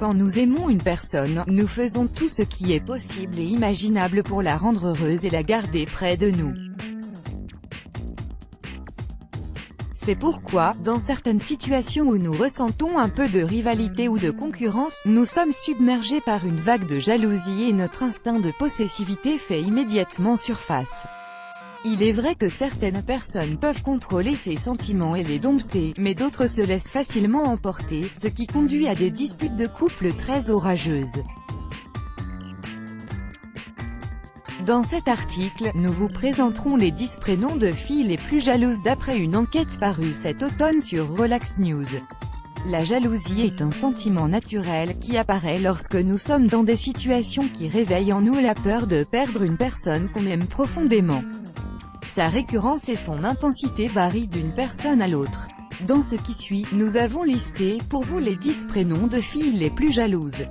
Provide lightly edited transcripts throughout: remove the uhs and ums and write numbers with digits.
Quand nous aimons une personne, nous faisons tout ce qui est possible et imaginable pour la rendre heureuse et la garder près de nous. C'est pourquoi, dans certaines situations où nous ressentons un peu de rivalité ou de concurrence, nous sommes submergés par une vague de jalousie et notre instinct de possessivité fait immédiatement surface. Il est vrai que certaines personnes peuvent contrôler ces sentiments et les dompter, mais d'autres se laissent facilement emporter, ce qui conduit à des disputes de couple très orageuses. Dans cet article, nous vous présenterons les 10 prénoms de filles les plus jalouses d'après une enquête parue cet automne sur Relax News. La jalousie est un sentiment naturel qui apparaît lorsque nous sommes dans des situations qui réveillent en nous la peur de perdre une personne qu'on aime profondément. Sa récurrence et son intensité varient d'une personne à l'autre. Dans ce qui suit, nous avons listé, pour vous, les 10 prénoms de filles les plus jalouses.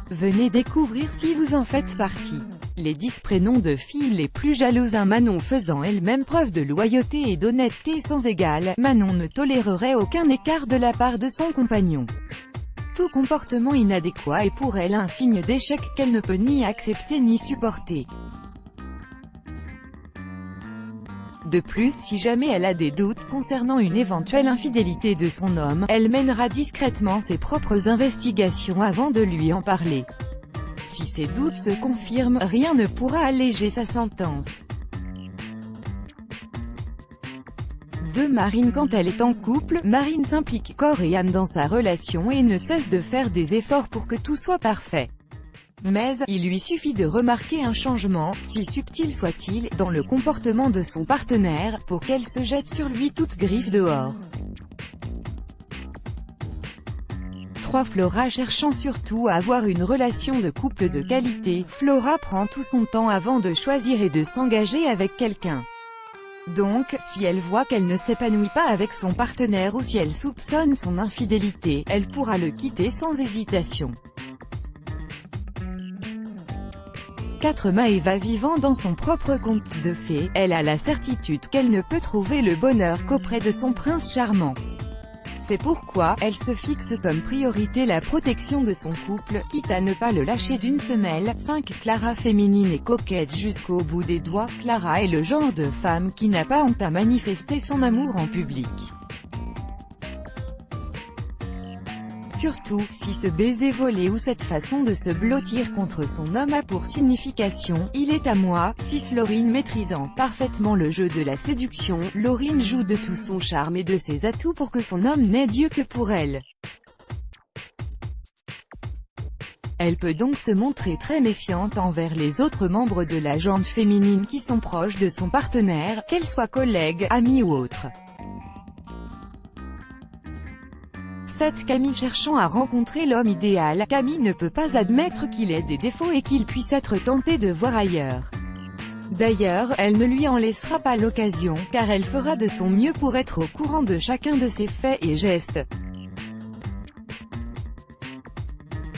Venez découvrir si vous en faites partie. Les 10 prénoms de filles les plus jalouses. Manon faisant elle-même preuve de loyauté et d'honnêteté sans égale, Manon ne tolérerait aucun écart de la part de son compagnon. Tout comportement inadéquat est pour elle un signe d'échec qu'elle ne peut ni accepter ni supporter. De plus, si jamais elle a des doutes concernant une éventuelle infidélité de son homme, elle mènera discrètement ses propres investigations avant de lui en parler. Si ces doutes se confirment, rien ne pourra alléger sa sentence. 2. Marine. Quand elle est en couple, Marine s'implique corps et âme dans sa relation et ne cesse de faire des efforts pour que tout soit parfait. Mais, il lui suffit de remarquer un changement, si subtil soit-il, dans le comportement de son partenaire, pour qu'elle se jette sur lui toute griffe dehors. 3. Flora. Cherchant surtout à avoir une relation de couple de qualité, Flora prend tout son temps avant de choisir et de s'engager avec quelqu'un. Donc, si elle voit qu'elle ne s'épanouit pas avec son partenaire ou si elle soupçonne son infidélité, elle pourra le quitter sans hésitation. 4. Maëva. Vivant dans son propre conte de fées, elle a la certitude qu'elle ne peut trouver le bonheur qu'auprès de son prince charmant. C'est pourquoi, elle se fixe comme priorité la protection de son couple, quitte à ne pas le lâcher d'une semelle. 5. Clara. Féminine et coquette jusqu'au bout des doigts, Clara est le genre de femme qui n'a pas honte à manifester son amour en public. Surtout, si ce baiser volé ou cette façon de se blottir contre son homme a pour signification « il est à moi ». 6. Laurine. Maîtrisant parfaitement le jeu de la séduction, Laurine joue de tout son charme et de ses atouts pour que son homme n'ait d'yeux que pour elle. Elle peut donc se montrer très méfiante envers les autres membres de la gente féminine qui sont proches de son partenaire, qu'elles soient collègues, amis ou autres. 7. Camille. Cherchant à rencontrer l'homme idéal, Camille ne peut pas admettre qu'il ait des défauts et qu'il puisse être tenté de voir ailleurs. D'ailleurs, elle ne lui en laissera pas l'occasion, car elle fera de son mieux pour être au courant de chacun de ses faits et gestes.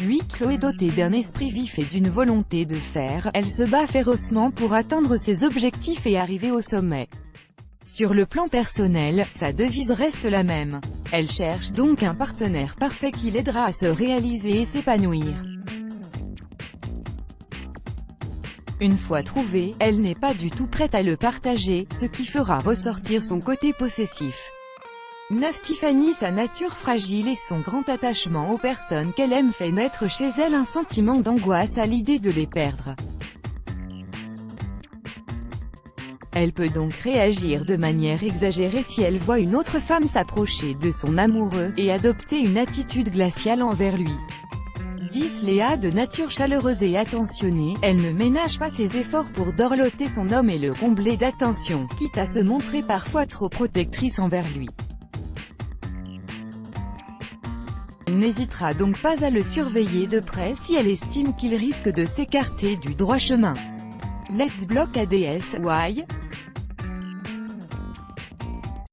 8. Chloé. Dotée d'un esprit vif et d'une volonté de fer, elle se bat férocement pour atteindre ses objectifs et arriver au sommet. Sur le plan personnel, sa devise reste la même. Elle cherche donc un partenaire parfait qui l'aidera à se réaliser et s'épanouir. Une fois trouvé, elle n'est pas du tout prête à le partager, ce qui fera ressortir son côté possessif. 9. Tiffany. Sa nature fragile et son grand attachement aux personnes qu'elle aime fait naître chez elle un sentiment d'angoisse à l'idée de les perdre. Elle peut donc réagir de manière exagérée si elle voit une autre femme s'approcher de son amoureux, et adopter une attitude glaciale envers lui. 10. Léa. De nature chaleureuse et attentionnée, elle ne ménage pas ses efforts pour dorloter son homme et le combler d'attention, quitte à se montrer parfois trop protectrice envers lui. Elle n'hésitera donc pas à le surveiller de près si elle estime qu'il risque de s'écarter du droit chemin. Let's block ADS. Why?